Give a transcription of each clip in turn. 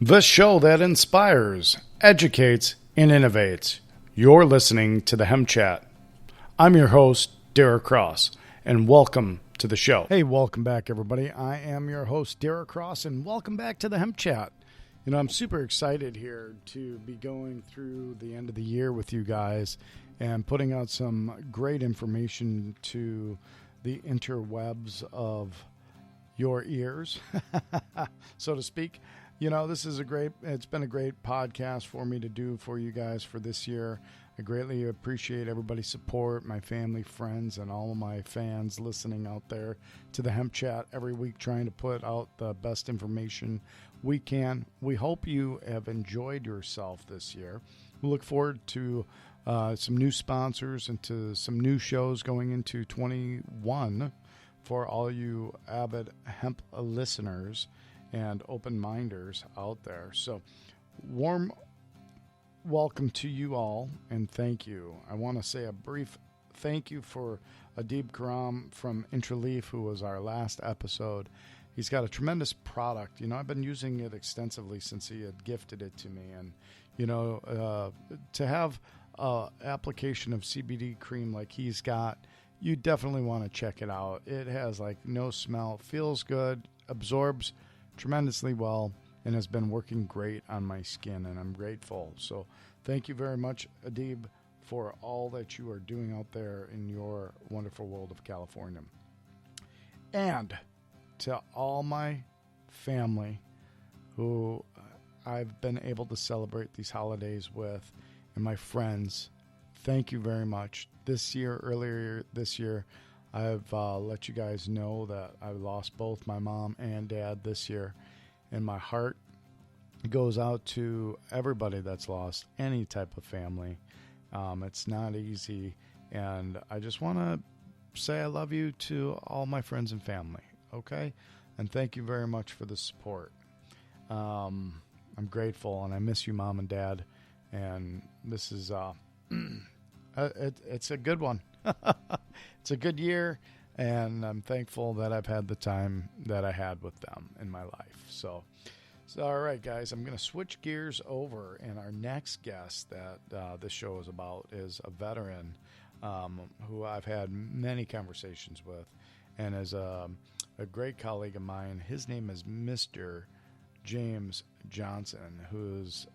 The show that inspires, educates, and innovates. You're listening to the Hemp Chat. I'm your host, Derek Cross, and welcome to the show. Hey, welcome back, everybody. I am your host, Derek Cross, and welcome back to the Hemp Chat. You know, I'm super excited here to be going through the end of the year with you guys and putting out some great information to the interwebs of your ears, so to speak. You know, it's been a great podcast for me to do for you guys for this year. I greatly appreciate everybody's support, my family, friends, and all of my fans listening out there to the Hemp Chat every week, trying to put out the best information we can. We hope you have enjoyed yourself this year. We look forward to some new sponsors and to some new shows going into 21 for all you avid hemp listeners and open-minders out there. So warm welcome to you all, and thank you. I want to say a brief thank you for Adib Karam from Intraleaf, who was our last episode. He's got a tremendous product. You know, I've been using it extensively since he had gifted it to me. And, you know, to have an application of CBD cream like he's got, you definitely want to check it out. It has like no smell, feels good, absorbs tremendously well, and has been working great on my skin, and I'm grateful. So thank you very much, Adib, for all that you are doing out there in your wonderful world of California. And to all my family who I've been able to celebrate these holidays with, and my friends, thank you very much. Earlier this year, I've let you guys know that I lost both my mom and dad this year, and my heart goes out to everybody that's lost any type of family. It's not easy, and I just want to say I love you to all my friends and family, okay? And thank you very much for the support. I'm grateful, and I miss you, Mom and Dad, and this is it's a good one. It's a good year, and I'm thankful that I've had the time that I had with them in my life. So all right, guys, I'm going to switch gears over, and our next guest that this show is about is a veteran who I've had many conversations with, and is a great colleague of mine. His name is Mr. James Johnson, who's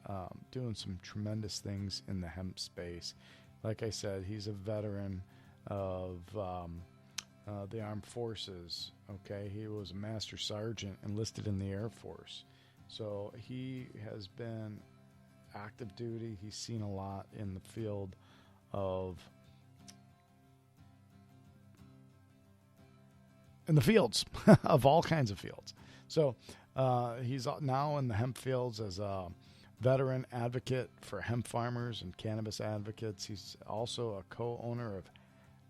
doing some tremendous things in the hemp space. Like I said, he's a veteran of the armed forces. Okay, he was a master sergeant enlisted in the Air Force, so he has been active duty. He's seen a lot in the field of of all kinds of fields. So he's now in the hemp fields as a veteran advocate for hemp farmers and cannabis advocates. He's also a co-owner of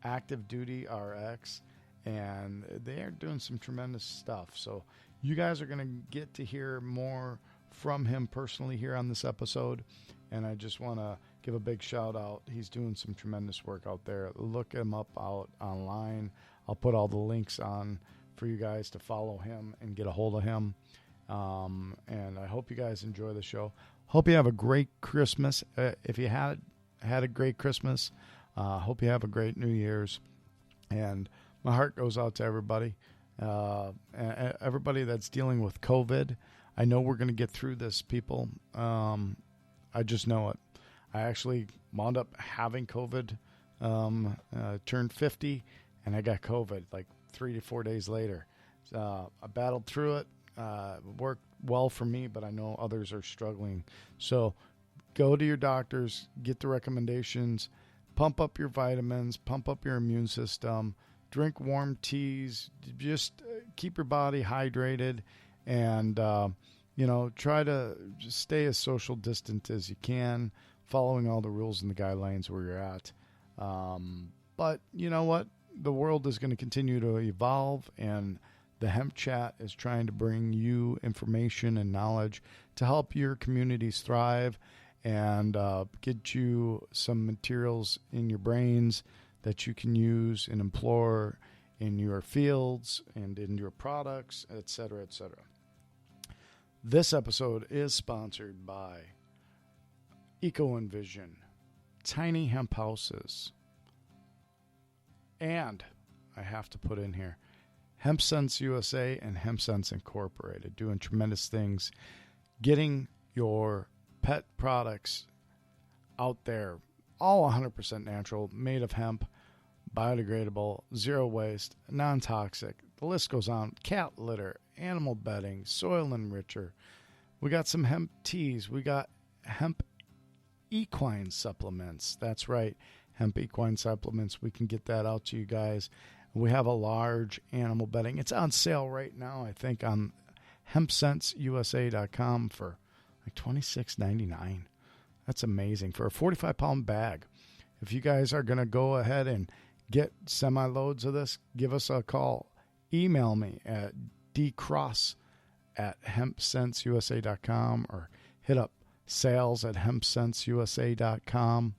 Active Duty RX, and they are doing some tremendous stuff. So you guys are going to get to hear more from him personally here on this episode, and I just want to give a big shout out. He's doing some tremendous work out there. Look him up out online. I'll put all the links on for you guys to follow him and get a hold of him. And I hope you guys enjoy the show. Hope you have a great Christmas. If you had a great Christmas, hope you have a great New Year's. And my heart goes out to everybody, everybody that's dealing with COVID. I know we're going to get through this, people. I just know it. I actually wound up having COVID, turned 50, and I got COVID like 3 to 4 days later. I battled through it. Worked well for me, but I know others are struggling. So go to your doctors, get the recommendations, pump up your vitamins, pump up your immune system, drink warm teas, just keep your body hydrated, and try to just stay as social distant as you can, following all the rules and the guidelines where you're at. But you know what? The world is going to continue to evolve, and the Hemp Chat is trying to bring you information and knowledge to help your communities thrive and get you some materials in your brains that you can use and employ in your fields and in your products, et cetera, et cetera. This episode is sponsored by Eco Envision, Tiny Hemp Houses, and I have to put in here, Hemp Sense USA and Hemp Sense Incorporated, doing tremendous things, getting your pet products out there, all 100% natural, made of hemp, biodegradable, zero waste, non-toxic. The list goes on. Cat litter, animal bedding, soil enricher. We got some hemp teas. We got hemp equine supplements. That's right, hemp equine supplements. We can get that out to you guys. We have a large animal bedding. It's on sale right now, I think, on hempsenseusa.com for like $26.99. That's amazing for a 45-pound bag. If you guys are going to go ahead and get semi-loads of this, give us a call. Email me at dcross@hempsenseusa.com or hit up sales@hempsenseusa.com.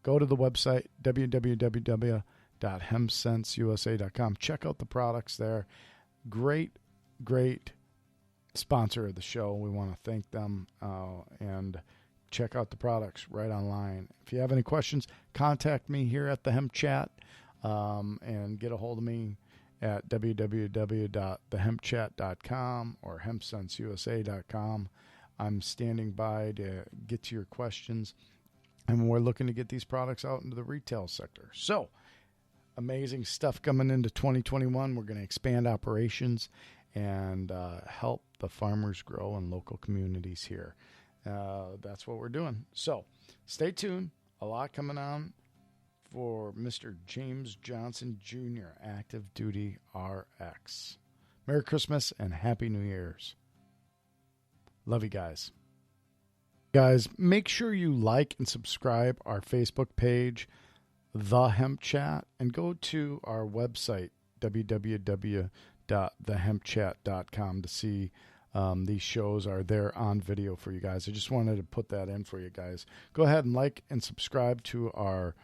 Go to the website, www.hempsenseusa.com. Check out the products there. Great sponsor of the show. We want to thank them and check out the products right online. If you have any questions, contact me here at the Hemp Chat and get a hold of me at www.thehempchat.com or hempsenseusa.com. I'm standing by to get to your questions, and we're looking to get these products out into the retail sector. So, amazing stuff coming into 2021. We're going to expand operations and help the farmers grow in local communities here. That's what we're doing. So, stay tuned. A lot coming on for Mr. James Johnson Jr., Active Duty RX. Merry Christmas and Happy New Year's. Love you guys. Guys, make sure you like and subscribe our Facebook page, The Hemp Chat, and go to our website, www.thehempchat.com, to see these shows are there on video for you guys. I just wanted to put that in for you guys. Go ahead and like and subscribe to our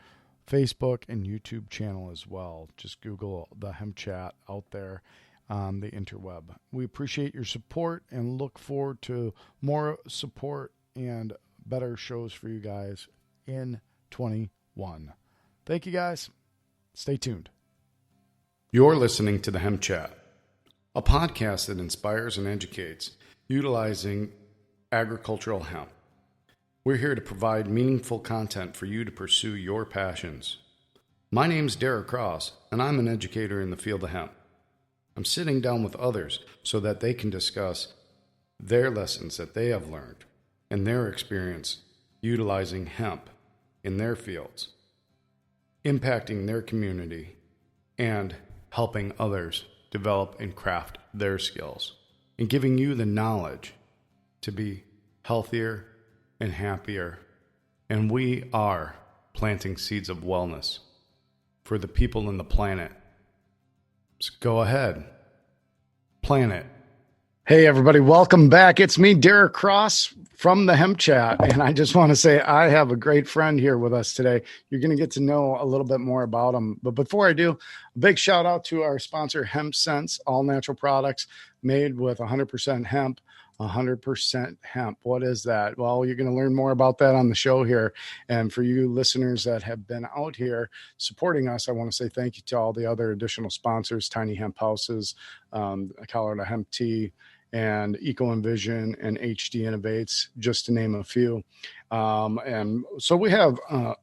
Facebook and YouTube channel as well. Just Google The Hemp Chat out there on the interweb. We appreciate your support and look forward to more support and better shows for you guys in 21. Thank you guys. Stay tuned. You're listening to The Hemp Chat, a podcast that inspires and educates utilizing agricultural hemp. We're here to provide meaningful content for you to pursue your passions. My name's Derek Cross, and I'm an educator in the field of hemp. I'm sitting down with others so that they can discuss their lessons that they have learned and their experience utilizing hemp in their fields, impacting their community, and helping others develop and craft their skills, and giving you the knowledge to be healthier and happier. And we are planting seeds of wellness for the people and the planet. So go ahead, plant it. Hey everybody, welcome back. It's me, Derek Cross from the Hemp Chat, and I just want to say I have a great friend here with us today. You're going to get to know a little bit more about him. But before I do, a big shout out to our sponsor, Hemp Sense, all natural products made with 100% hemp. 100% hemp. What is that? Well, you're going to learn more about that on the show here. And for you listeners that have been out here supporting us, I want to say thank you to all the other additional sponsors, Tiny Hemp Houses, Colorado Hemp Tea, and Eco Envision and HD Innovates, just to name a few. And so we have, a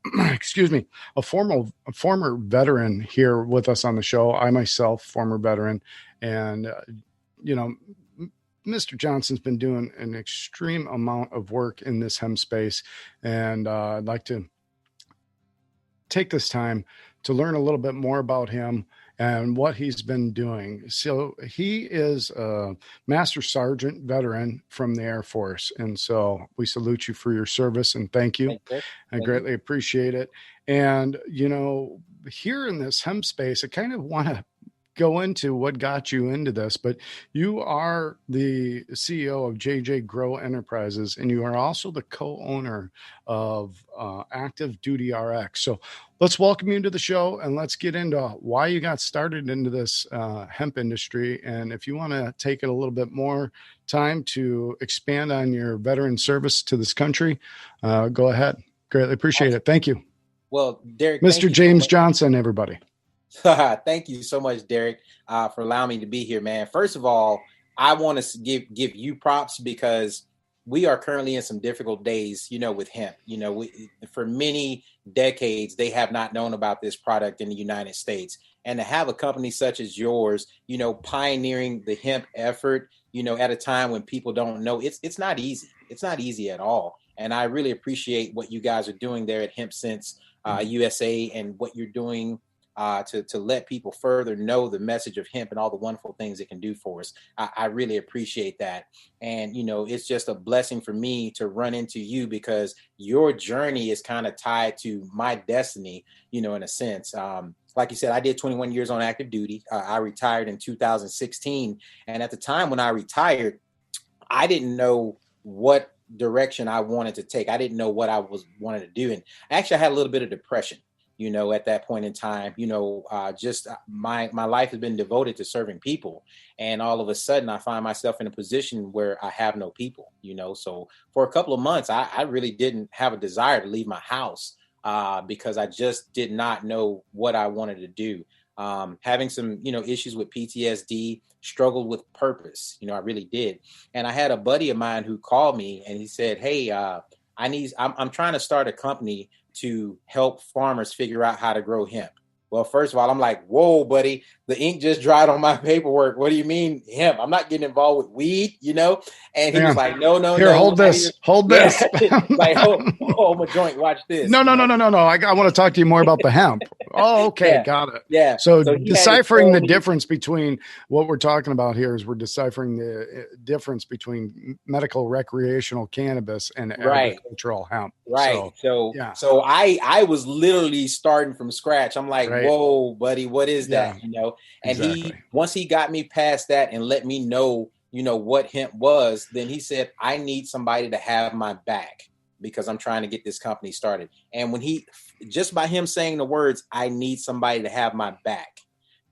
former veteran here with us on the show. I myself, former veteran, and Mr. Johnson's been doing an extreme amount of work in this hemp space, and I'd like to take this time to learn a little bit more about him and what he's been doing. So he is a Master Sergeant veteran from the Air Force, and so we salute you for your service and thank you. I greatly appreciate it. And, here in this hemp space, I kind of want to go into what got you into this, but you are the CEO of JJGRO Enterprises, and you are also the co-owner of Active Duty RX. So let's welcome you to the show, and let's get into why you got started into this hemp industry. And if you want to take it a little bit more time to expand on your veteran service to this country, go ahead. Greatly appreciate it. Thank you. Well, Derek, Mr. James Johnson, everybody. Thank you so much, Derek, for allowing me to be here, man. First of all, I want to give you props because we are currently in some difficult days, with hemp. For many decades, they have not known about this product in the United States. And to have a company such as yours, pioneering the hemp effort, at a time when people don't know, it's not easy. It's not easy at all. And I really appreciate what you guys are doing there at Hemp Sense USA and what you're doing to let people further know the message of hemp and all the wonderful things it can do for us. I really appreciate that. And, it's just a blessing for me to run into you because your journey is kind of tied to my destiny, in a sense. Like you said, I did 21 years on active duty. I retired in 2016. And at the time when I retired, I didn't know what direction I wanted to take. I didn't know what I wanted to do. And actually, I had a little bit of depression, at that point in time. Just my life has been devoted to serving people. And all of a sudden, I find myself in a position where I have no people, So for a couple of months, I really didn't have a desire to leave my house because I just did not know what I wanted to do. Having some, issues with PTSD, struggled with purpose, I really did. And I had a buddy of mine who called me and he said, hey, I'm trying to start a company to help farmers figure out how to grow hemp. Well, first of all, I'm like, whoa, buddy, the ink just dried on my paperwork. What do you mean hemp? I'm not getting involved with weed, And he was like, no. Here, hold this. Hold this. Like, hold my joint. Watch this. No. I want to talk to you more about the hemp. Oh, okay. Yeah. Got it. Yeah. So deciphering the difference between what we're talking about here is we're deciphering the difference between medical recreational cannabis and agricultural hemp. Right. So I was literally starting from scratch. I'm like, whoa, buddy, what is that? And once he got me past that and let me know, what hemp was, then he said, I need somebody to have my back because I'm trying to get this company started. And when just by him saying the words, I need somebody to have my back,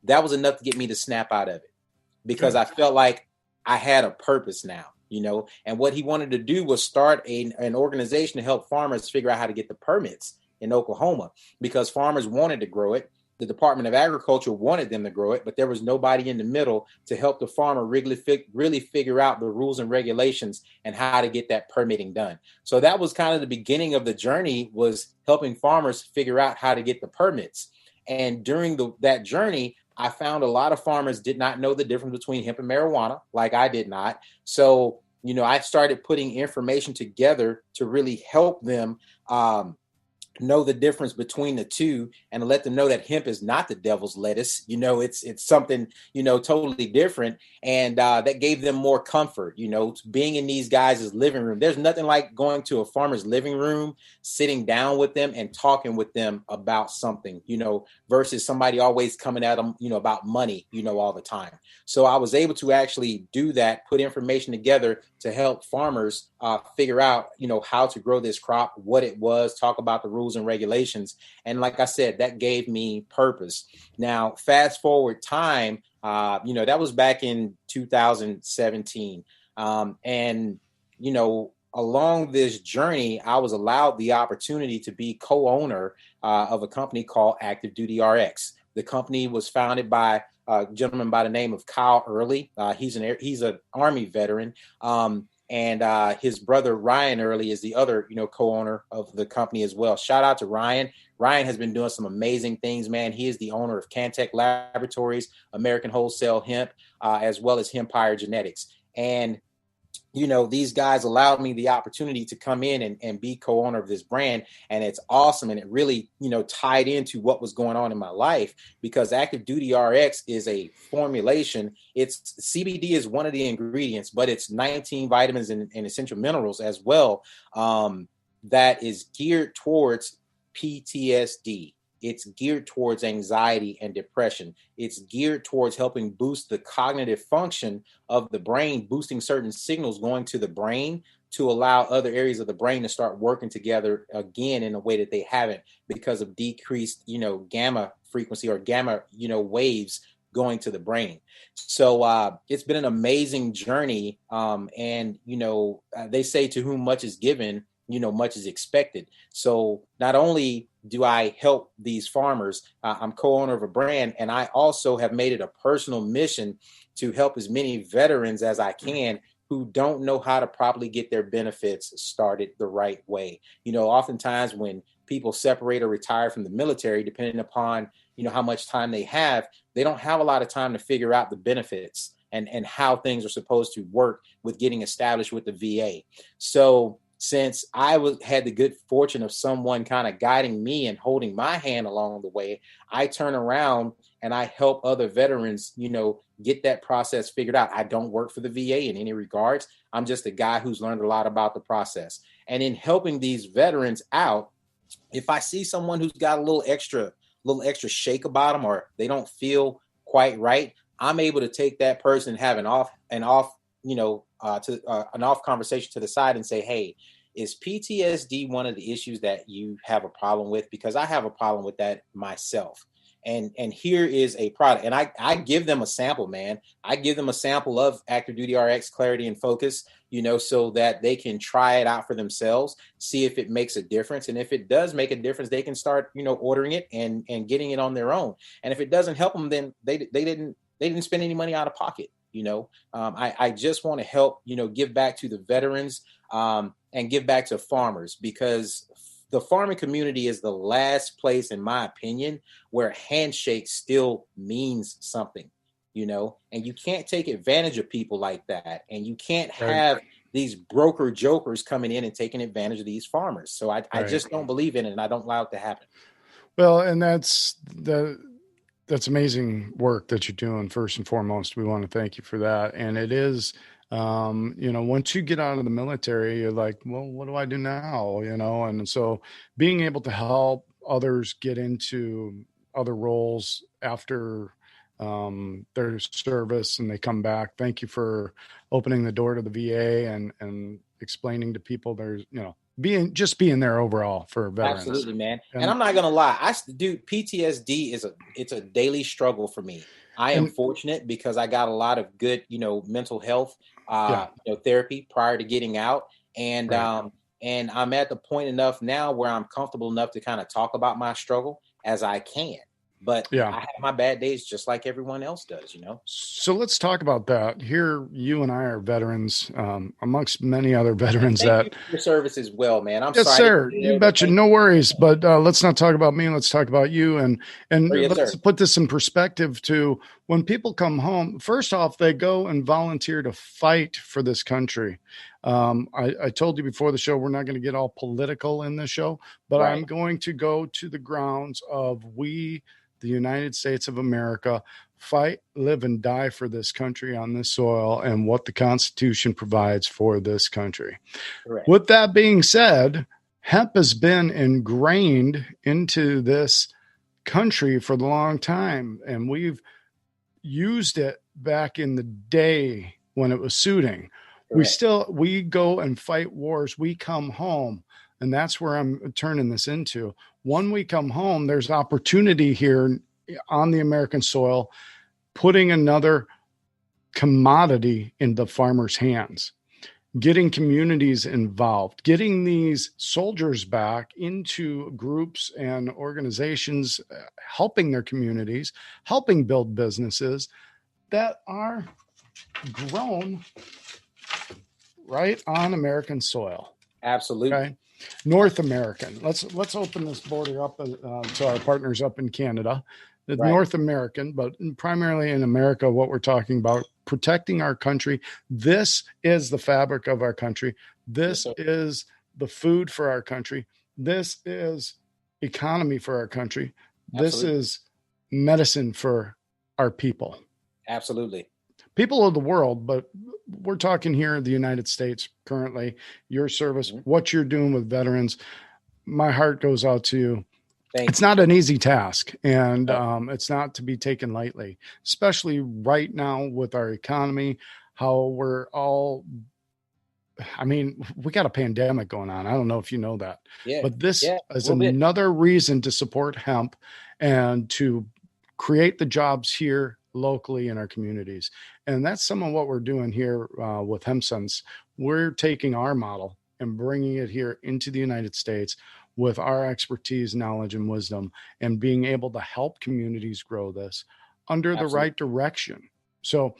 that was enough to get me to snap out of it because I felt like I had a purpose now. And what he wanted to do was start an organization to help farmers figure out how to get the permits in Oklahoma because farmers wanted to grow it. The Department of Agriculture wanted them to grow it, but there was nobody in the middle to help the farmer really figure out the rules and regulations and how to get that permitting done. So that was kind of the beginning of the journey, was helping farmers figure out how to get the permits. And during that journey, I found a lot of farmers did not know the difference between hemp and marijuana, like I did not. So, I started putting information together to really help them know the difference between the two and let them know that hemp is not the devil's lettuce. It's something, totally different. And that gave them more comfort, being in these guys' living room. There's nothing like going to a farmer's living room, sitting down with them and talking with them about something, versus somebody always coming at them, about money, all the time. So I was able to actually do that, put information together to help farmers figure out, how to grow this crop, what it was, talk about the rules and regulations. And like I said, that gave me purpose. Now, fast forward time, that was back in 2017. And, along this journey, I was allowed the opportunity to be co-owner of a company called Active Duty RX. The company was founded by a gentleman by the name of Kyle Early. He's an Army veteran. And his brother, Ryan Early, is the other, co-owner of the company as well. Shout out to Ryan. Ryan has been doing some amazing things, man. He is the owner of Cantech Laboratories, American Wholesale Hemp, as well as Hempire Genetics. And these guys allowed me the opportunity to come in and be co-owner of this brand. And it's awesome. And it really, tied into what was going on in my life, because Active Duty RX is a formulation. It's CBD is one of the ingredients, but it's 19 vitamins and essential minerals as well, that is geared towards PTSD. it's geared towards anxiety and depression. It's geared towards helping boost the cognitive function of the brain, boosting certain signals going to the brain to allow other areas of the brain to start working together again in a way that they haven't because of decreased, gamma frequency or gamma, waves going to the brain. So it's been an amazing journey. And they say to whom much is given, much is expected. So not only do I help these farmers, I'm co-owner of a brand, and I also have made it a personal mission to help as many veterans as I can who don't know how to properly get their benefits started the right way. Oftentimes when people separate or retire from the military, depending upon, how much time they don't have a lot of time to figure out the benefits and how things are supposed to work with getting established with the VA. So since I had the good fortune of someone kind of guiding me and holding my hand along the way, I turn around and I help other veterans, get that process figured out. I don't work for the VA in any regards. I'm just a guy who's learned a lot about the process. And in helping these veterans out, if I see someone who's got a little extra shake about them, or they don't feel quite right, I'm able to take that person and have an off conversation to the side and say, hey, is PTSD one of the issues that you have a problem with? Because I have a problem with that myself. And here is a product. And I give them a sample, man. I give them a sample of Active Duty RX Clarity and Focus, so that they can try it out for themselves, see if it makes a difference. And if it does make a difference, they can start, ordering it and getting it on their own. And if it doesn't help them, then they didn't spend any money out of pocket. I just want to help, give back to the veterans and give back to farmers, because the farming community is the last place, in my opinion, where handshake still means something, and you can't take advantage of people like that. And you can't have these broker jokers coming in and taking advantage of these farmers. So I just don't believe in it, and I don't allow it to happen. Well, and that's amazing work that you're doing. First and foremost, we want to thank you for that. And it is, once you get out of the military, you're like, well, what do I do now? And so being able to help others get into other roles after their service and they come back. Thank you for opening the door to the VA and explaining to people there's, being there overall for veterans. Absolutely, man. And I'm not going to lie. PTSD it's a daily struggle for me. I am fortunate because I got a lot of good, mental health, therapy prior to getting out. And, and I'm at the point enough now where I'm comfortable enough to kind of talk about my struggle as I can. But I have my bad days just like everyone else does, So let's talk about that. Here, you and I are veterans, amongst many other veterans. Thank you for your service as well, man. I'm sorry. Yes, sir. You betcha. No worries. But let's not talk about me. Let's talk about you. And let's put this in perspective to when people come home. First off, they go and volunteer to fight for this country. I told you before the show, we're not going to get all political in this show, but I'm going to go to the grounds of the United States of America, fight, live, and die for this country on this soil and what the Constitution provides for this country. Correct. With that being said, hemp has been ingrained into this country for a long time, and we've used it back in the day when it was suiting. Correct. We go and fight wars. We come home. And that's where I'm turning this into. When we come home, there's opportunity here on the American soil, putting another commodity in the farmer's hands, getting communities involved, getting these soldiers back into groups and organizations, helping their communities, helping build businesses that are grown right on American soil. Absolutely. Okay? North American. Let's open this border up to our partners up in Canada. North American, but primarily in America, what we're talking about, protecting our country. This is the fabric of our country. This is the food for our country. This is economy for our country. This is medicine for our people. Absolutely. People of the world, but we're talking here in the United States currently, your service, what you're doing with veterans. My heart goes out to you. It's not an easy task, and it's not to be taken lightly, especially right now with our economy, how we're all, I mean, we got a pandemic going on. I don't know if you know that, but this is another reason to support hemp and to create the jobs here locally in our communities. And that's some of what we're doing here with HempSense. We're taking our model and bringing it here into the United States with our expertise, knowledge, and wisdom, and being able to help communities grow this under the right direction. So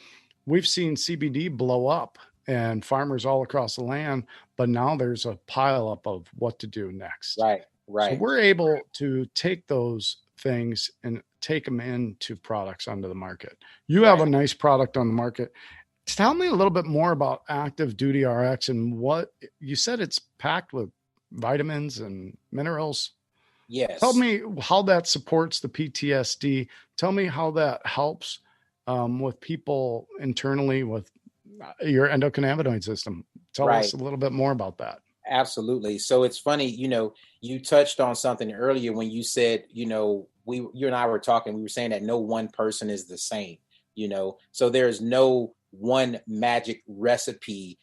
we've seen CBD blow up and farmers all across the land, but now there's a pileup of what to do next. Right. So we're able to take those things and take them into products onto the market. You have a nice product on the market. Tell me a little bit more about Active Duty RX and what you said. It's packed with vitamins and minerals. Yes. Tell me how that supports the PTSD. Tell me how that helps with people internally with your endocannabinoid system. Tell us a little bit more about that. Absolutely. So it's funny, you touched on something earlier when you said, you and I were talking, we were saying that no one person is the same, so there's no one magic recipe,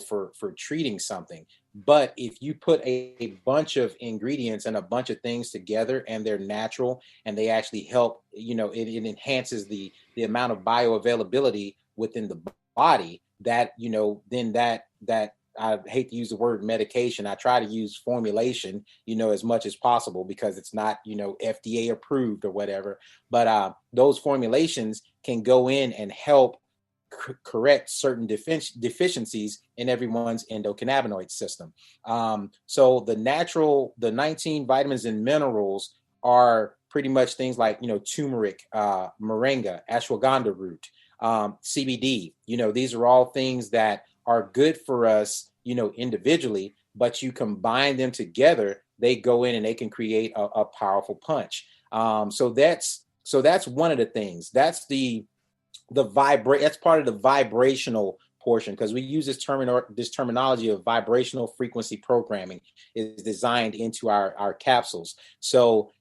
for treating something. But if you put a bunch of ingredients and a bunch of things together and they're natural and they actually help, it enhances the amount of bioavailability within the body that, then that I hate to use the word medication. I try to use formulation, as much as possible because it's not, FDA approved or whatever. But those formulations can go in and help correct certain deficiencies in everyone's endocannabinoid system. So the 19 vitamins and minerals are pretty much things like, turmeric, moringa, ashwagandha root, CBD. These are all things that are good for us, individually, but you combine them together, they go in and they can create a powerful punch. So that's one of the things. That's that's part of the vibrational portion, because we use this terminology of vibrational frequency programming is designed into our capsules. So,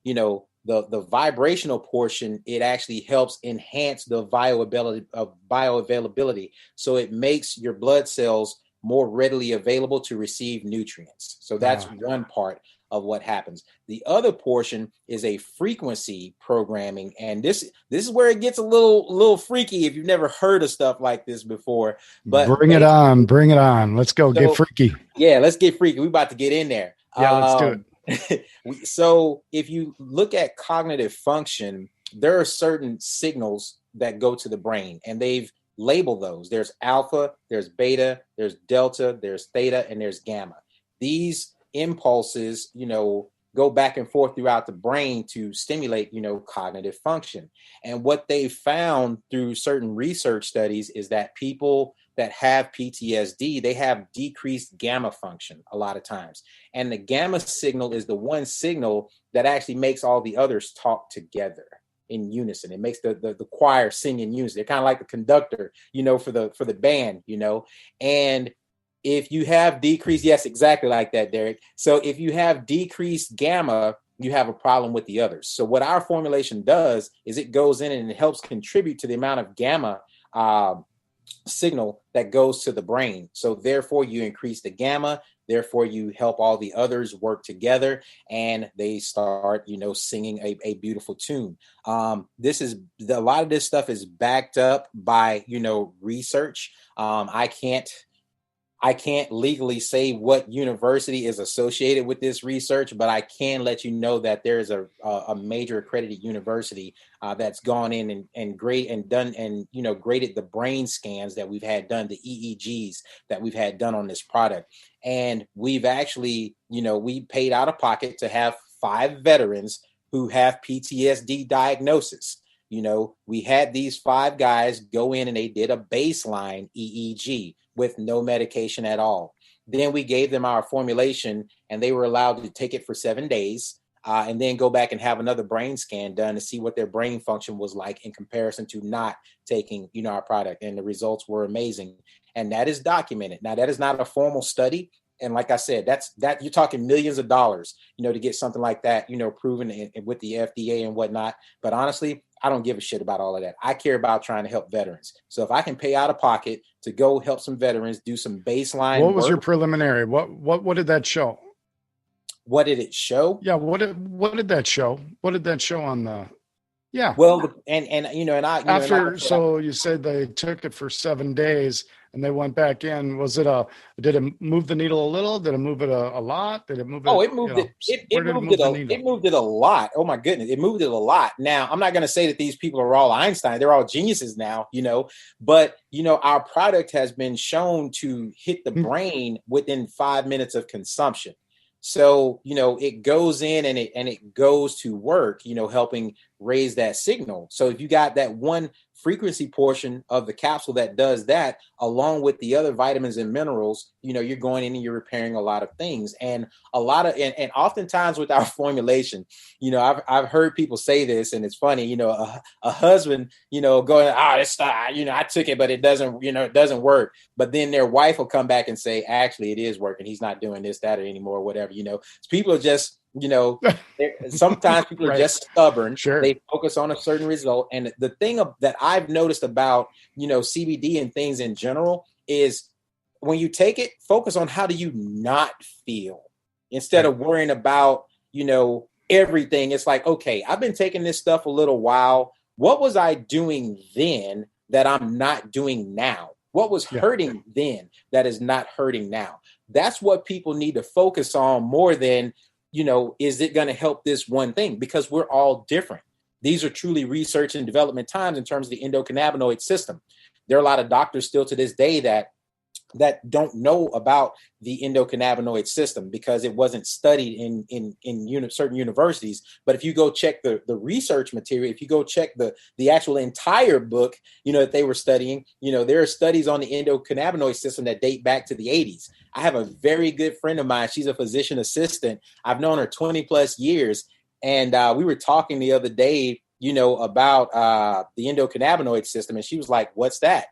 the vibrational portion, it actually helps enhance the bioavailability. So it makes your blood cells more readily available to receive nutrients. So that's one part of what happens. The other portion is a frequency programming. And this is where it gets a little freaky if you've never heard of stuff like this before. But bring it on. Let's go. Get freaky. Yeah, let's get freaky. We're about to get in there. Yeah, let's do it. So if you look at cognitive function, there are certain signals that go to the brain, and they've labeled those. There's alpha, there's beta, there's delta, there's theta, and there's gamma. These impulses, go back and forth throughout the brain to stimulate, cognitive function. And what they found through certain research studies is that people that have PTSD, they have decreased gamma function a lot of times. And the gamma signal is the one signal that actually makes all the others talk together in unison. It makes the choir sing in unison. They're kind of like the conductor, for the band, and if you have decreased, yes, exactly like that, Derek. So if you have decreased gamma, you have a problem with the others. So what our formulation does is it goes in and it helps contribute to the amount of gamma signal that goes to the brain. So therefore you increase the gamma, therefore you help all the others work together and they start, singing a beautiful tune. A lot of this stuff is backed up by, research. I can't legally say what university is associated with this research, but I can let you know that there is a major accredited university that's gone in and graded the brain scans that we've had done, the EEGs that we've had done on this product. And we've actually, we paid out of pocket to have 5 veterans who have PTSD diagnosis. We had these 5 guys go in and they did a baseline EEG with no medication at all. Then we gave them our formulation and they were allowed to take it for 7 days and then go back and have another brain scan done to see what their brain function was like in comparison to not taking, our product. And the results were amazing. And that is documented. Now, that is not a formal study. And like I said, that you're talking millions of dollars, to get something like that, proven with the FDA and whatnot. But honestly, I don't give a shit about all of that. I care about trying to help veterans. So if I can pay out of pocket to go help some veterans, do some baseline What was work, your preliminary? What did that show? What did it show? Yeah, what did that show? What did that show on the? Yeah. Well, and so you said they took it for 7 days and they went back in. Did it move the needle a little? Did it move it a lot? Did it move it? Oh, it moved it. It moved it a lot. Oh my goodness, it moved it a lot. Now, I'm not going to say that these people are all Einstein. They're all geniuses now, But our product has been shown to hit the brain within 5 minutes of consumption. So, it goes in and it goes to work, helping raise that signal. So if you got that one frequency portion of the capsule that does that, along with the other vitamins and minerals, you're going in and you're repairing a lot of things. And and oftentimes with our formulation, I've heard people say this, and it's funny, a husband, going, I took it, but it doesn't work. But then their wife will come back and say, actually, it is working. He's not doing this, that, or anymore, whatever, people are just, sometimes people are just stubborn. Sure. They focus on a certain result. And the thing that I've noticed about, CBD and things in general is when you take it, focus on how do you not feel instead of worrying about, everything. It's like, okay, I've been taking this stuff a little while. What was I doing then that I'm not doing now? What was hurting then that is not hurting now? That's what people need to focus on more than, is it going to help this one thing? Because we're all different. These are truly research and development times in terms of the endocannabinoid system. There are a lot of doctors still to this day that don't know about the endocannabinoid system because it wasn't studied in certain universities. But if you go check the research material, if you go check the actual entire book, that they were studying, there are studies on the endocannabinoid system that date back to the 80s. I have a very good friend of mine. She's a physician assistant. I've known her 20 plus years. And we were talking the other day, about the endocannabinoid system. And she was like, what's that?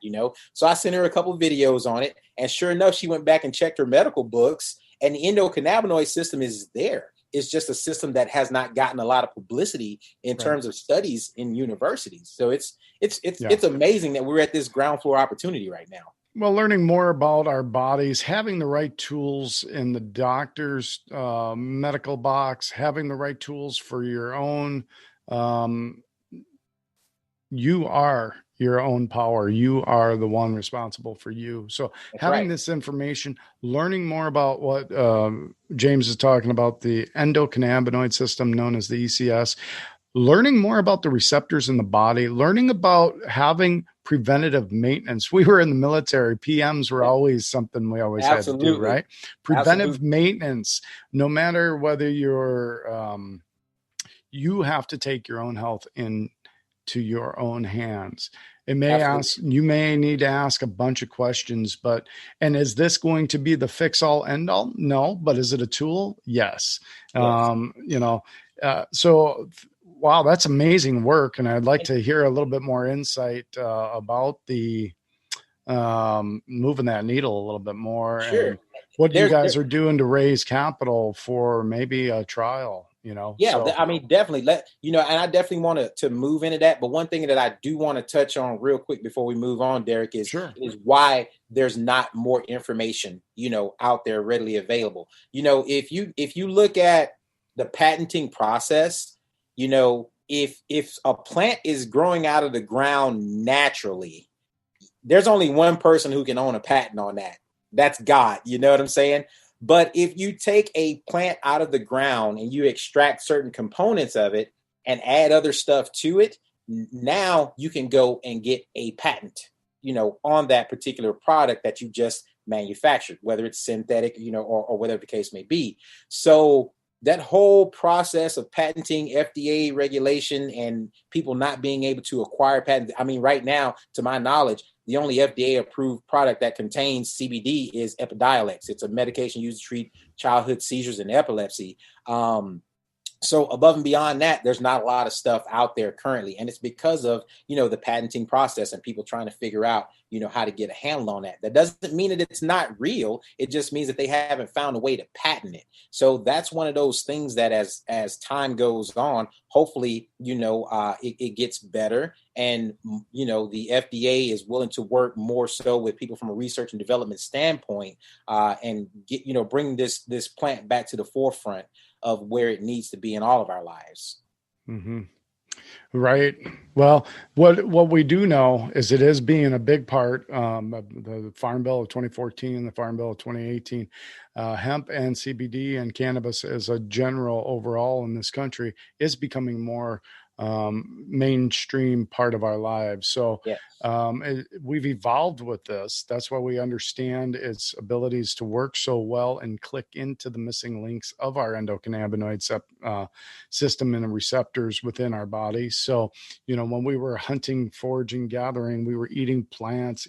So I sent her a couple of videos on it. And sure enough, she went back and checked her medical books. And the endocannabinoid system is there. It's just a system that has not gotten a lot of publicity in terms of studies in universities. So it's amazing that we're at this ground floor opportunity right now. Well, learning more about our bodies, having the right tools in the doctor's medical box, having the right tools for your own. You are your own power. You are the one responsible for you. So having this information, learning more about what James is talking about, the endocannabinoid system known as the ECS, learning more about the receptors in the body, learning about having preventative maintenance. We were in the military. PMs were always something we always had to do, right? Preventive maintenance, no matter whether you're, you have to take your own health into your own hands. You may need to ask a bunch of questions, and is this going to be the fix all end all? No, but is it a tool? Yes. So wow, that's amazing work. And I'd like to hear a little bit more insight about the moving that needle a little bit more. Sure. And what you guys are doing to raise capital for maybe a trial, I mean, definitely and I definitely want to move into that. But one thing that I do want to touch on real quick before we move on, Derek, is why there's not more information, out there readily available. If you look at the patenting process, if a plant is growing out of the ground naturally, there's only one person who can own a patent on that. That's God. You know what I'm saying? But if you take a plant out of the ground and you extract certain components of it and add other stuff to it, now you can go and get a patent, on that particular product that you just manufactured, whether it's synthetic, or whatever the case may be. So that whole process of patenting, FDA regulation, and people not being able to acquire patents. I mean, right now, to my knowledge, the only FDA-approved product that contains CBD is Epidiolex. It's a medication used to treat childhood seizures and epilepsy. So above and beyond that, there's not a lot of stuff out there currently. And it's because of, the patenting process and people trying to figure out, how to get a handle on that. That doesn't mean that it's not real. It just means that they haven't found a way to patent it. So that's one of those things that as time goes on, hopefully, it gets better. And, the FDA is willing to work more so with people from a research and development standpoint, and get, bring this plant back to the forefront of where it needs to be in all of our lives. Mm-hmm. Right. Well, what we do know is it is being a big part of the Farm Bill of 2014 and the Farm Bill of 2018. Hemp and CBD and cannabis as a general overall in this country is becoming more mainstream part of our lives. So yes. We've evolved with this. That's why we understand its abilities to work so well and click into the missing links of our endocannabinoid system and the receptors within our body. So, when we were hunting, foraging, gathering, we were eating plants,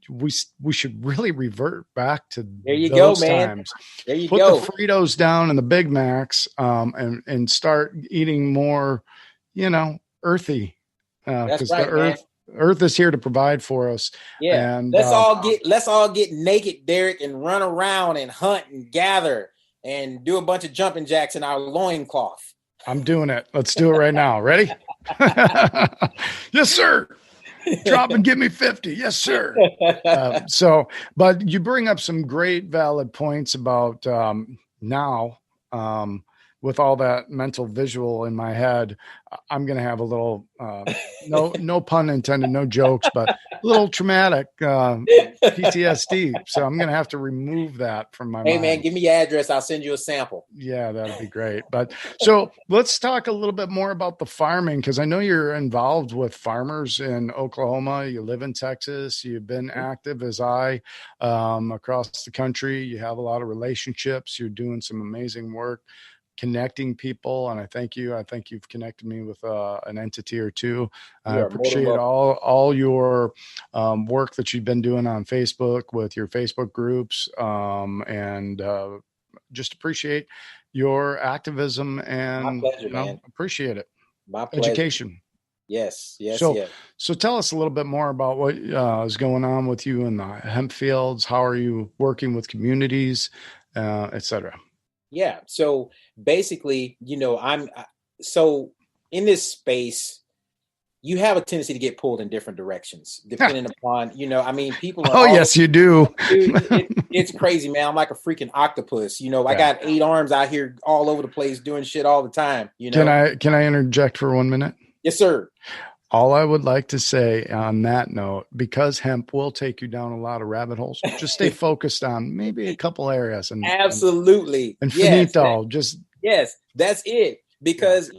we should really revert back to those times. There you go. Put the Fritos down and the Big Macs, and start eating more, earthy, because the earth is here to provide for us. Yeah. And let's all get naked, Derek, and run around and hunt and gather and do a bunch of jumping jacks in our loincloth. I'm doing it. Let's do it right now. Ready? Yes, sir. Drop and give me 50. Yes, sir. But you bring up some great valid points about now, with all that mental visual in my head, I'm going to have a little, no pun intended, no jokes, but a little traumatic PTSD. So I'm going to have to remove that from my mind. Hey man, give me your address. I'll send you a sample. Yeah, that'd be great. But so let's talk a little bit more about the farming, because I know you're involved with farmers in Oklahoma. You live in Texas. You've been active as I across the country. You have a lot of relationships. You're doing some amazing work connecting people, and I thank you. I think you've connected me with an entity or two. I appreciate all your work that you've been doing on Facebook with your Facebook groups, and just appreciate your activism and my pleasure, man. Appreciate it. My pleasure. Education. Yes. So tell us a little bit more about what is going on with you in the hemp fields. How are you working with communities, et cetera? Yeah. So basically, so in this space, you have a tendency to get pulled in different directions, depending upon, people. Yes, you do. Dude, it's crazy, man. I'm like a freaking octopus. I got 8 arms out here all over the place doing shit all the time. Can I interject for 1 minute? Yes, sir. All I would like to say on that note, because hemp will take you down a lot of rabbit holes, just stay focused on maybe a couple areas. And absolutely. And finito. Yes, that's it. Because,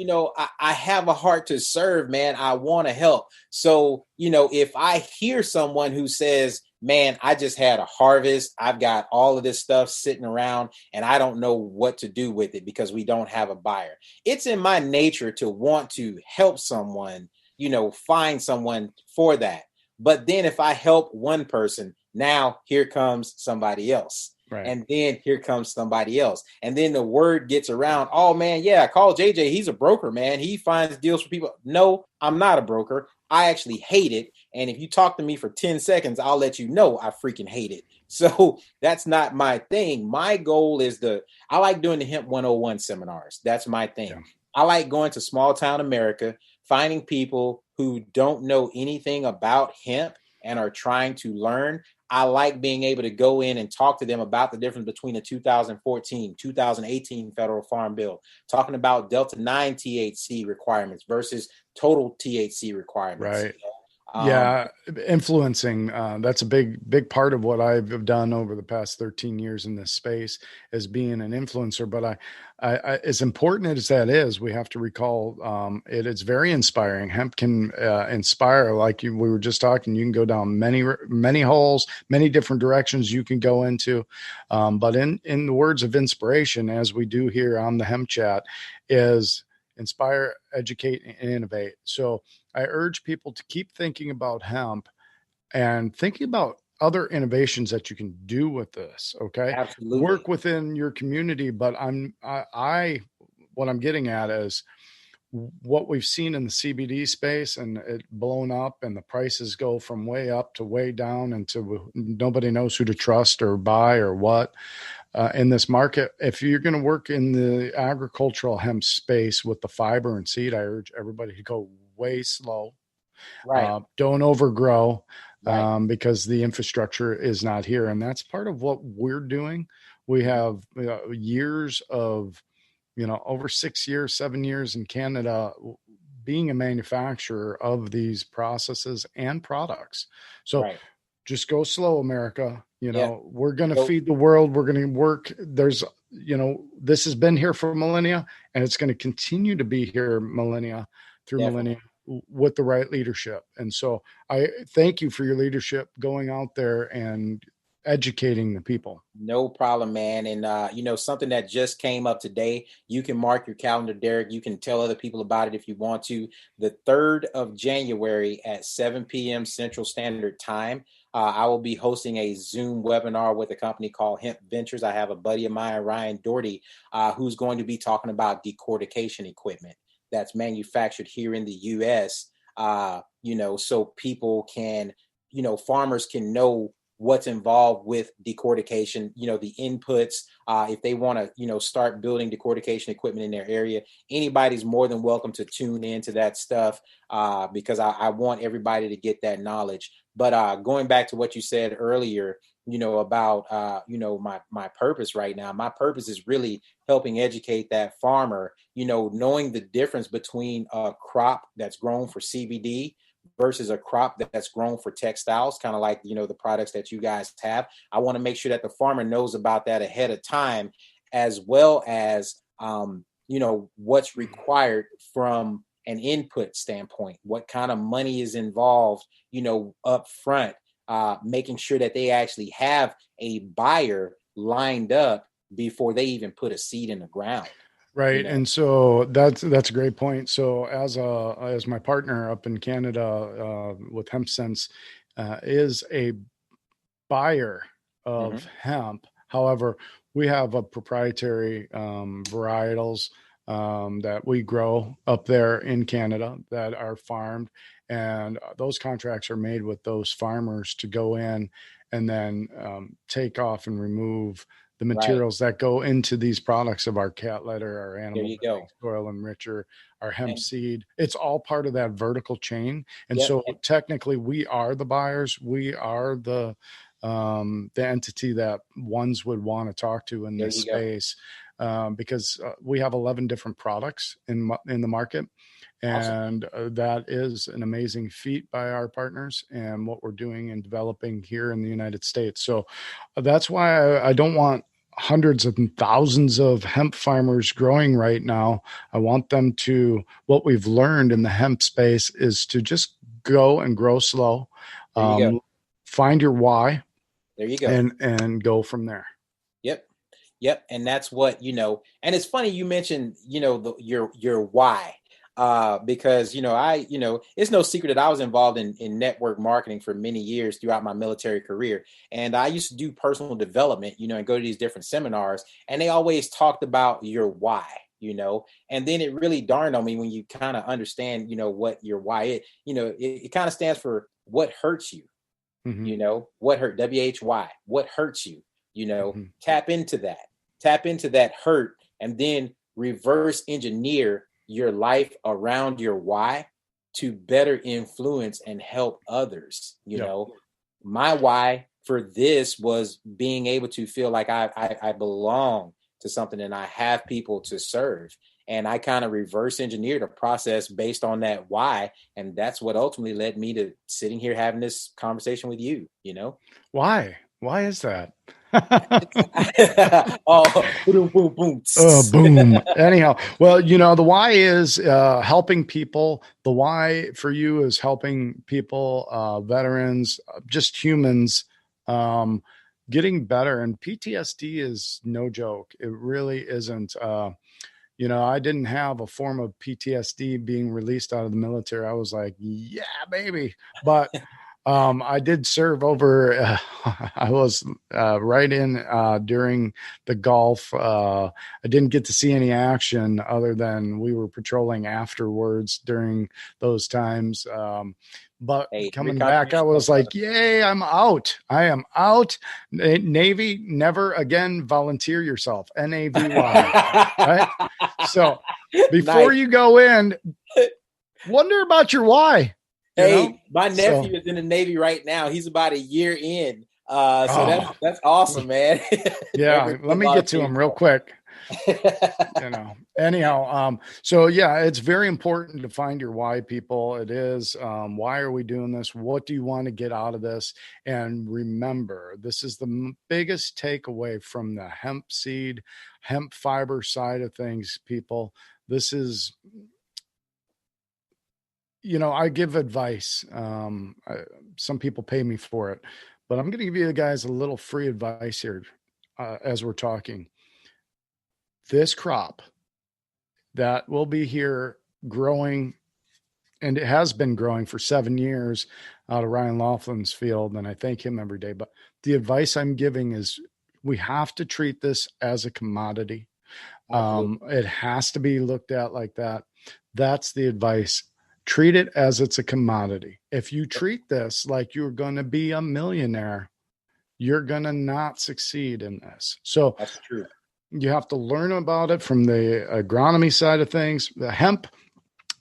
I have a heart to serve, man. I want to help. So, if I hear someone who says, man, I just had a harvest, I've got all of this stuff sitting around and I don't know what to do with it because we don't have a buyer. It's in my nature to want to help someone, find someone for that. But then if I help one person, now here comes somebody else. Right. And then here comes somebody else. And then the word gets around. Oh man, yeah, call JJ. He's a broker, man. He finds deals for people. No, I'm not a broker. I actually hate it. And if you talk to me for 10 seconds, I'll let you know I freaking hate it. So that's not my thing. My goal is I like doing the Hemp 101 seminars. That's my thing. Yeah. I like going to small town America, finding people who don't know anything about hemp and are trying to learn. I like being able to go in and talk to them about the difference between the 2014, 2018 federal farm bill, talking about Delta 9 THC requirements versus total THC requirements. Right. Influencing. That's a big part of what I've done over the past 13 years in this space is being an influencer. But I as important as that is, we have to recall it's very inspiring. Hemp can inspire, like we were just talking. You can go down many holes, many different directions you can go into. But in the words of inspiration, as we do here on the Hemp Chat, is inspire, educate, and innovate. So I urge people to keep thinking about hemp and thinking about other innovations that you can do with this. Okay. Absolutely. Work within your community. But what I'm getting at is what we've seen in the CBD space, and it blown up, and the prices go from way up to way down, and to nobody knows who to trust or buy or what. In this market, if you're going to work in the agricultural hemp space with the fiber and seed, I urge everybody to go way slow. Right. Don't overgrow, Right. because the infrastructure is not here. And that's part of what we're doing. We have years of, over 6 years, 7 years in Canada, being a manufacturer of these processes and products. So Right. just go slow, America. Yeah. We're going to So feed the world. We're going to work. This has been here for millennia, and it's going to continue to be here millennia through definitely. millennia with the right leadership. And so I thank you for your leadership going out there and educating the people. No problem, man. And something that just came up today, you can mark your calendar, Derek. You can tell other people about it if you want to. The 3rd of January at 7 p.m. Central Standard Time, I will be hosting a Zoom webinar with a company called Hemp Ventures. I have a buddy of mine, Ryan Doherty, who's going to be talking about decortication equipment that's manufactured here in the U.S. So people can, farmers can know what's involved with decortication, the inputs, if they want to, start building decortication equipment in their area. Anybody's more than welcome to tune into that stuff, because I want everybody to get that knowledge. But going back to what you said earlier, about, my purpose right now, my purpose is really helping educate that farmer, knowing the difference between a crop that's grown for CBD versus a crop that's grown for textiles, kind of like, the products that you guys have. I want to make sure that the farmer knows about that ahead of time, as well as, what's required from an input standpoint, what kind of money is involved, up front, making sure that they actually have a buyer lined up before they even put a seed in the ground. Right. And so that's a great point. So as my partner up in Canada, with HempSense, is a buyer of hemp. However, we have a proprietary varietals that we grow up there in Canada that are farmed, and those contracts are made with those farmers to go in and then take off and remove the materials that go into these products of our cat litter, our animal soil enricher, our hemp seed. It's all part of that vertical chain. And so technically we are the buyers. We are the entity that ones would want to talk to in this space, because we have 11 different products in the market. And that is an amazing feat by our partners and what we're doing and developing here in the United States. So that's why I don't want hundreds and thousands of hemp farmers growing right now. I want them to, what we've learned in the hemp space is to just go and grow slow. Find your why. There you go. And go from there. Yep. And that's what, and it's funny you mentioned, your why. Because, it's no secret that I was involved in network marketing for many years throughout my military career. And I used to do personal development, and go to these different seminars, and they always talked about your why, and then it really dawned on me when you kind of understand, what your why is, it kind of stands for what hurts you, what hurt, WHY, what hurts you, tap into that hurt, and then reverse engineer your life around your why to better influence and help others. My why for this was being able to feel like I belong to something and I have people to serve. And I kind of reverse engineered a process based on that why. And that's what ultimately led me to sitting here having this conversation with you, Why is that? Boom. Boom. Anyhow, well, the why is helping people. The why for you is helping people, veterans, just humans, getting better. And PTSD is no joke. It really isn't. I didn't have a form of PTSD being released out of the military. I was like, yeah, baby. But I did serve over, I was right in during the Gulf. I didn't get to see any action other than we were patrolling afterwards during those times. But coming back, I was like, yay, I'm out. I am out. Navy, never again volunteer yourself. NAVY. Right? So before you go in, wonder about your why. Hey, my nephew is in the Navy right now. He's about a year in. So that's awesome, man. Yeah, let me get to him real quick. Anyhow, so yeah, it's very important to find your why, people. It is, why are we doing this? What do you want to get out of this? And remember, this is the biggest takeaway from the hemp seed, hemp fiber side of things, people. This is, I give advice. Some people pay me for it, but I'm going to give you guys a little free advice here as we're talking. This crop that will be here growing, and it has been growing for 7 years out of Ryan Laughlin's field, and I thank him every day. But the advice I'm giving is we have to treat this as a commodity. It has to be looked at like that. That's the advice. Treat it as it's a commodity. If you treat this like you're going to be a millionaire, you're going to not succeed in this. So that's true. You have to learn about it from the agronomy side of things. The hemp,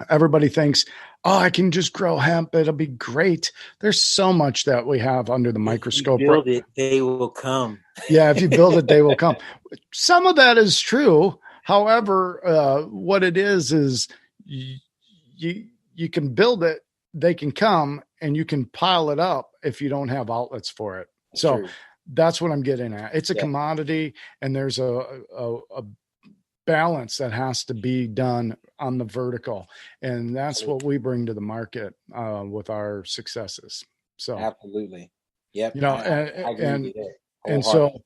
everybody thinks, oh, I can just grow hemp. It'll be great. There's so much that we have under the microscope. If you build it, they will come. Yeah, if you build it, they will come. Some of that is true. However, what it is you can build it, they can come, and you can pile it up if you don't have outlets for it. That's true. That's what I'm getting at. It's a commodity, and there's a balance that has to be done on the vertical. And that's what we bring to the market with our successes. So absolutely. Yep. I agree with that. And so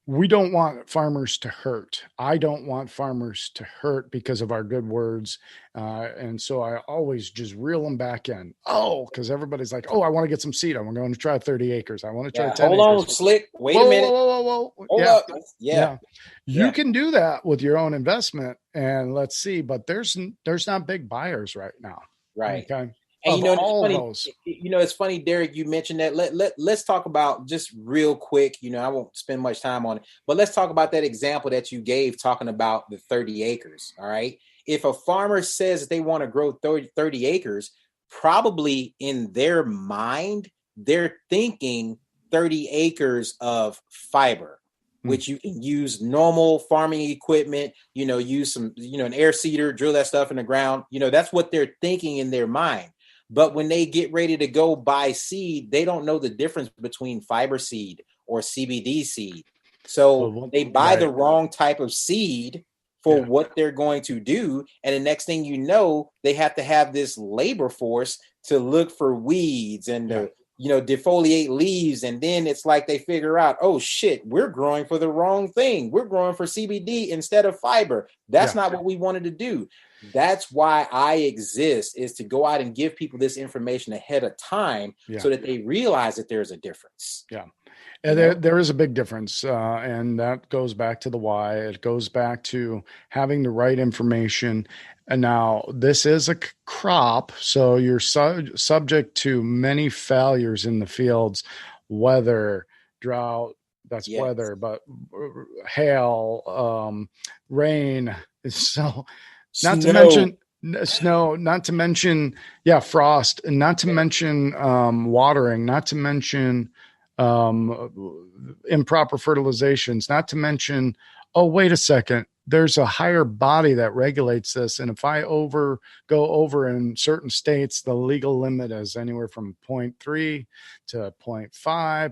we don't want farmers to hurt. I don't want farmers to hurt because of our good words. And so I always just reel them back in. Because everybody's like, I want to get some seed. I'm going to try 30 acres. I want to try 10 acres. Hold on, Slick. Wait a minute. Whoa. Hold up. Yeah. You can do that with your own investment. And let's see, but there's not big buyers right now. Right. Okay. And it's funny, Derek, you mentioned that. Let's talk about just real quick, I won't spend much time on it, but let's talk about that example that you gave talking about the 30 acres. All right. If a farmer says that they want to grow 30 acres, probably in their mind, they're thinking 30 acres of fiber, which you can use normal farming equipment, use some, an air seeder, drill that stuff in the ground. That's what they're thinking in their mind. But when they get ready to go buy seed, they don't know the difference between fiber seed or CBD seed. So they buy the wrong type of seed for what they're going to do. And the next thing you know, they have to have this labor force to look for weeds and to, defoliate leaves. And then it's like they figure out, oh shit, we're growing for the wrong thing. We're growing for CBD instead of fiber. That's not what we wanted to do. That's why I exist, is to go out and give people this information ahead of time so that they realize that there's a difference. Yeah. And there is a big difference. And that goes back to the why. It goes back to having the right information. And now this is a crop, so you're subject to many failures in the fields, weather, drought, that's weather, but hail, rain. So not to mention snow, not to mention, frost, and not to mention watering, not to mention improper fertilizations, not to mention, wait a second, there's a higher body that regulates this. And if I go over in certain states, the legal limit is anywhere from 0.3 to 0.5,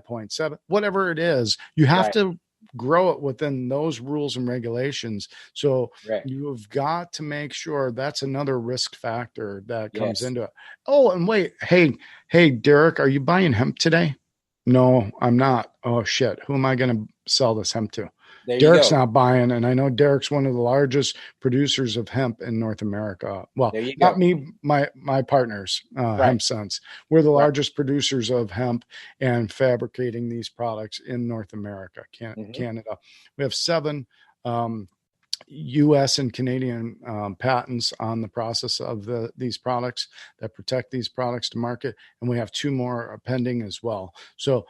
0.7, whatever it is, you have to grow it within those rules and regulations. So you've got to make sure that's another risk factor that comes into it. Oh, and wait, hey, Derek, are you buying hemp today? No, I'm not. Oh shit. Who am I going to sell this hemp to? There you Derek's go. not buying, and I know Derek's one of the largest producers of hemp in North America. Well, there you not go. me, my partners, Right. Hemp Sense. We're the Right. largest producers of hemp and fabricating these products in North America, Canada. We have 7 U.S. and Canadian patents on the process of these products that protect these products to market, and we have 2 more pending as well. So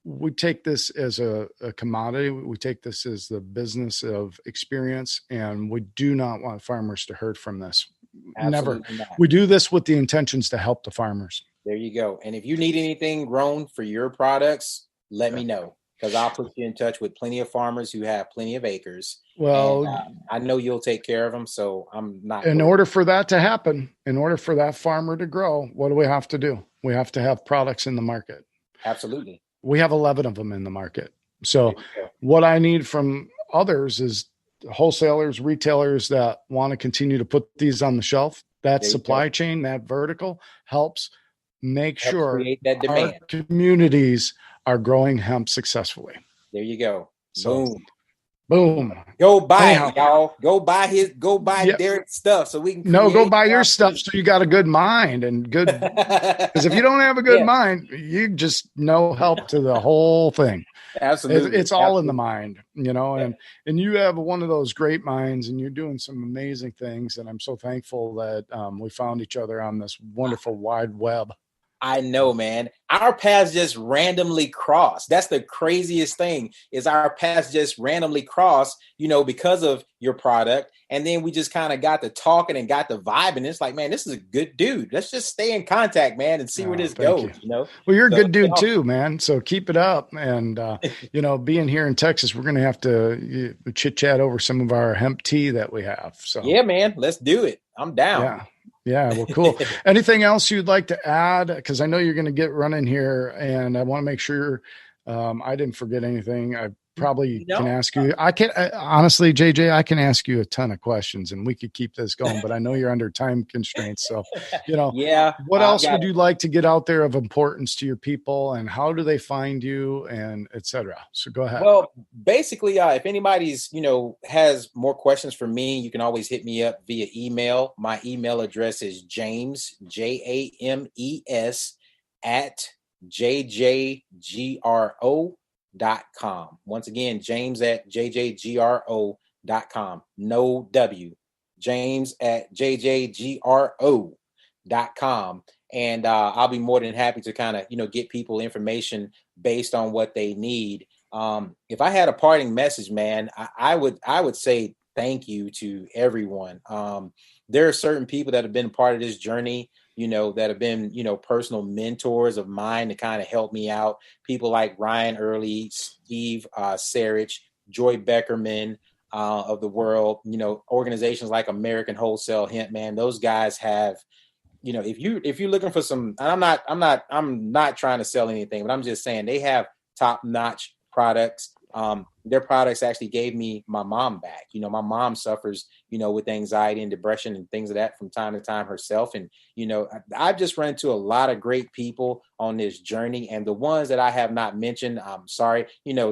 we take this as a commodity. We take this as the business of experience, and we do not want farmers to hurt from this. Absolutely Never. not. We do this with the intentions to help the farmers. There you go. And if you need anything grown for your products, let me know, because I'll put you in touch with plenty of farmers who have plenty of acres. Well, and I know you'll take care of them, so I'm not. In order for that to happen, in order for that farmer to grow, what do we have to do? We have to have products in the market. Absolutely. We have 11 of them in the market. So what I need from others is wholesalers, retailers that want to continue to put these on the shelf. That supply chain, that vertical helps make sure create that demand. Our communities are growing hemp successfully. There you go. So, boom. Go buy it, y'all. Go buy Derek's stuff so we can go buy your stuff so you got a good mind and good, because if you don't have a good mind, you just no help to the whole thing. Absolutely. It's all in the mind, and you have one of those great minds, and you're doing some amazing things. And I'm so thankful that we found each other on this wonderful wide web. I know, man. Our paths just randomly cross. That's the craziest thing, is our paths just randomly cross, because of your product. And then we just kind of got to talking and got the vibe. And it's like, man, this is a good dude. Let's just stay in contact, man, and see where this goes. Well, you're a good dude too, man. So keep it up. And, being here in Texas, we're going to have to chit chat over some of our hemp tea that we have. So yeah, man, let's do it. I'm down. Yeah. Well, cool. Anything else you'd like to add? Because I know you're going to get running here, and I want to make sure I didn't forget anything. I probably can ask you. Honestly, JJ, I can ask you a ton of questions, and we could keep this going. But I know you're under time constraints, so What else would you like to get out there of importance to your people, and how do they find you, and etc.? So go ahead. Well, basically, if anybody's has more questions for me, you can always hit me up via email. My email address is James JAMES at JJGRO.com. Once again, James at JJGRO.com. No W. James at JJGRO.com. And I'll be more than happy to kind of, get people information based on what they need. If I had a parting message, man, I would say thank you to everyone. There are certain people that have been part of this journey, that have been, personal mentors of mine to kind of help me out. People like Ryan Early, Steve Sarich, Joy Beckerman of the world, organizations like American Wholesale Hemp, man, those guys have, if you're looking for some, and I'm not trying to sell anything, but I'm just saying they have top-notch products. Their products actually gave me my mom back. My mom suffers, with anxiety and depression and things of that from time to time herself. And, I've just run into a lot of great people on this journey. And the ones that I have not mentioned, I'm sorry,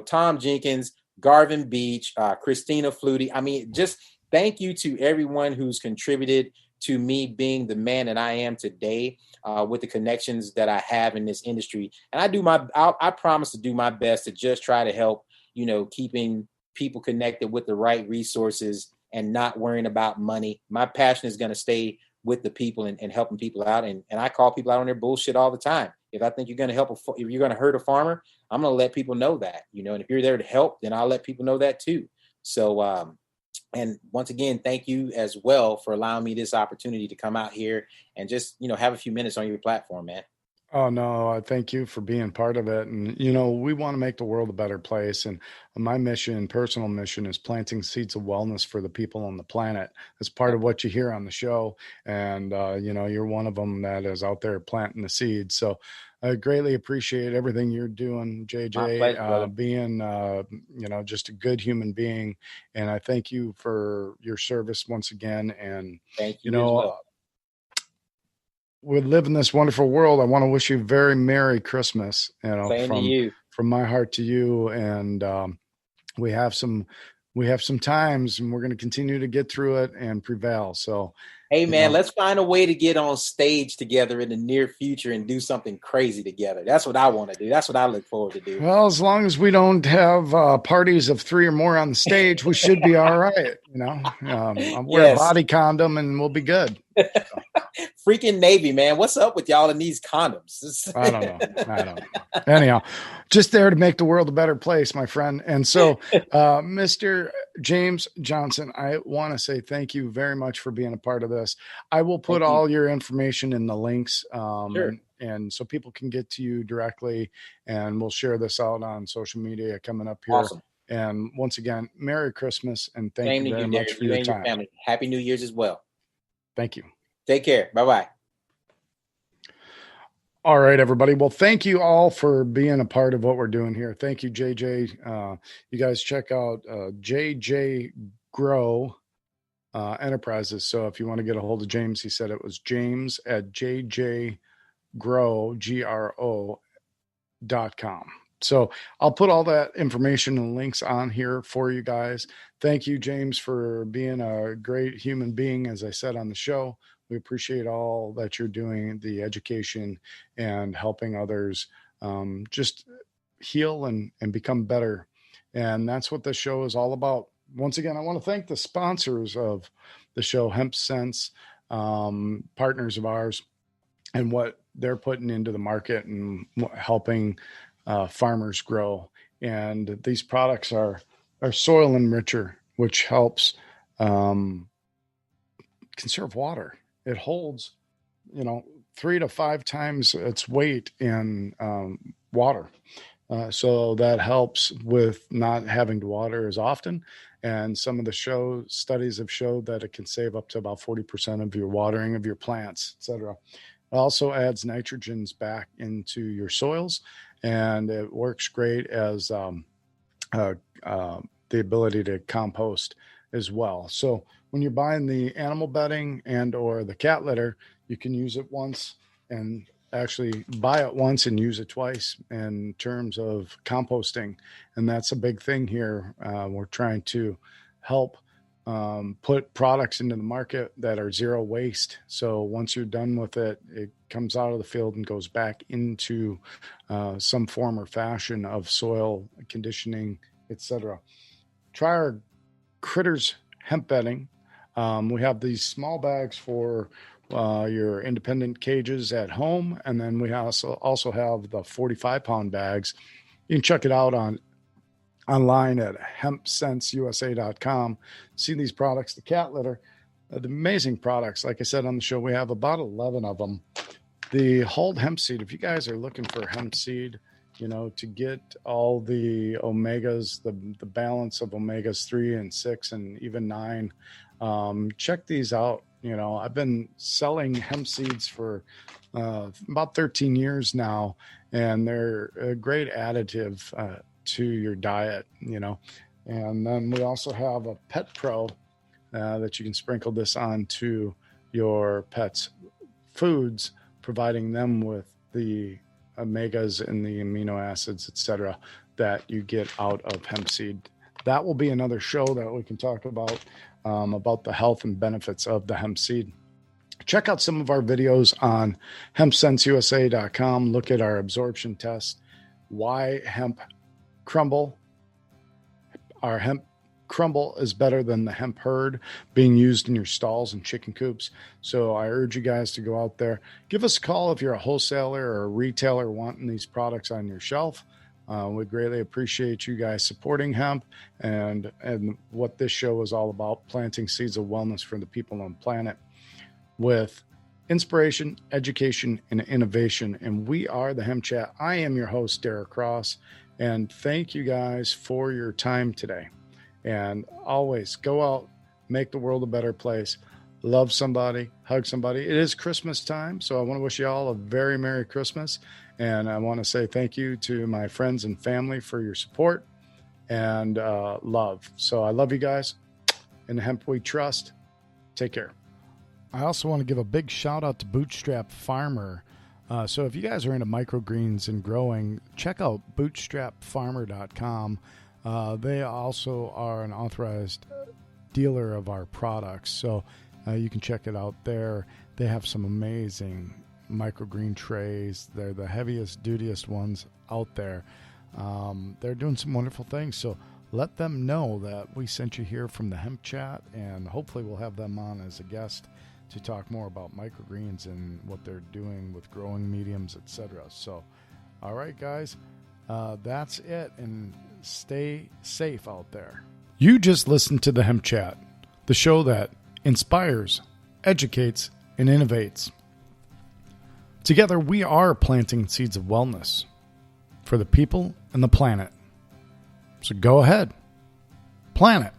Tom Jenkins, Garvin Beach, Christina Flutie. I mean, just thank you to everyone who's contributed to me being the man that I am today, with the connections that I have in this industry. And I promise to do my best to just try to help, keeping people connected with the right resources and not worrying about money. My passion is going to stay with the people and helping people out. And I call people out on their bullshit all the time. If I think you're going to help, if you're going to hurt a farmer, I'm going to let people know that, and if you're there to help, then I'll let people know that too. So, and once again, thank you as well for allowing me this opportunity to come out here and just, have a few minutes on your platform, man. Oh, no, I thank you for being part of it. And, we want to make the world a better place. And my personal mission is planting seeds of wellness for the people on the planet. That's part of what you hear on the show. And, you're one of them that is out there planting the seeds. So I greatly appreciate everything you're doing, JJ, being, just a good human being. And I thank you for your service once again. And, thank you, we live in this wonderful world. I want to wish you a very Merry Christmas, Same to you. from my heart to you. And we have some times, and we're going to continue to get through it and prevail. So, hey man, let's find a way to get on stage together in the near future and do something crazy together. That's what I want to do. That's what I look forward to do. Well, as long as we don't have parties of 3 or more on the stage, we should be all right. I'll wear a body condom and we'll be good. Freaking Navy, man. What's up with y'all in these condoms? I don't know. Anyhow, just there to make the world a better place, my friend. And so, Mr. James Johnson, I want to say thank you very much for being a part of this. I will put all your information in the links, sure. and so people can get to you directly, and we'll share this out on social media coming up here. Awesome. And once again, Merry Christmas, and thank you very much for your time. Family. Happy New Year's as well. Thank you. Take care. Bye-bye. All right, everybody. Well, thank you all for being a part of what we're doing here. Thank you, JJ. You guys check out JJGRO Enterprises. So if you want to get a hold of James, he said it was James at JJGRO.com. So I'll put all that information and links on here for you guys. Thank you, James, for being a great human being, as I said on the show. We appreciate all that you're doing, the education and helping others just heal and become better. And that's what the show is all about. Once again, I want to thank the sponsors of the show, Hemp Sense, partners of ours, and what they're putting into the market and helping farmers grow. And these products are soil enricher, which helps conserve water. It holds, 3 to 5 times its weight in water. So that helps with not having to water as often. And some of the studies have showed that it can save up to about 40% of your watering of your plants, et cetera. It also adds nitrogens back into your soils, and it works great as the ability to compost as well. So when you're buying the animal bedding and or the cat litter, you can use it once and actually buy it once and use it twice in terms of composting. And that's a big thing here. We're trying to help put products into the market that are zero waste. So once you're done with it, it comes out of the field and goes back into some form or fashion of soil conditioning, etc. Try our Critters hemp bedding. We have these small bags for your independent cages at home. And then we also have the 45-pound bags. You can check it out online at hempsenseusa.com. See these products, the cat litter, the amazing products. Like I said on the show, we have about 11 of them. The hulled hemp seed, if you guys are looking for hemp seed, to get all the omegas, the balance of omegas 3 and 6 and even 9, check these out. I've been selling hemp seeds for about 13 years now, and they're a great additive to your diet, And then we also have a Pet Pro that you can sprinkle this onto your pet's foods, providing them with the omegas and the amino acids, etc., that you get out of hemp seed. That will be another show that we can talk about the health and benefits of the hemp seed. Check out some of our videos on hempsenseusa.com. Look at our absorption test. Why hemp crumble? Our hemp crumble is better than the hemp herd being used in your stalls and chicken coops. So I urge you guys to go out there. Give us a call if you're a wholesaler or a retailer wanting these products on your shelf. We greatly appreciate you guys supporting hemp and what this show is all about, planting seeds of wellness for the people on the planet with inspiration, education, and innovation. And we are the Hemp Chat. I am your host, Derek Cross, and thank you guys for your time today. And always go out, make the world a better place, love somebody, hug somebody. It is Christmas time, so I want to wish you all a very Merry Christmas. And I want to say thank you to my friends and family for your support and love. So I love you guys. In Hemp We Trust. Take care. I also want to give a big shout out to Bootstrap Farmer. So if you guys are into microgreens and growing, check out bootstrapfarmer.com. They also are an authorized dealer of our products, so you can check it out there. They have some amazing microgreen trays. They're the heaviest, dutiest ones out there. They're doing some wonderful things, so let them know that we sent you here from the Hemp Chat, and hopefully we'll have them on as a guest to talk more about microgreens and what they're doing with growing mediums, etc. So, all right, guys, that's it, and stay safe out there. You just listened to the Hemp Chat, the show that inspires, educates, and innovates. Together, we are planting seeds of wellness for the people and the planet. So go ahead, plant it.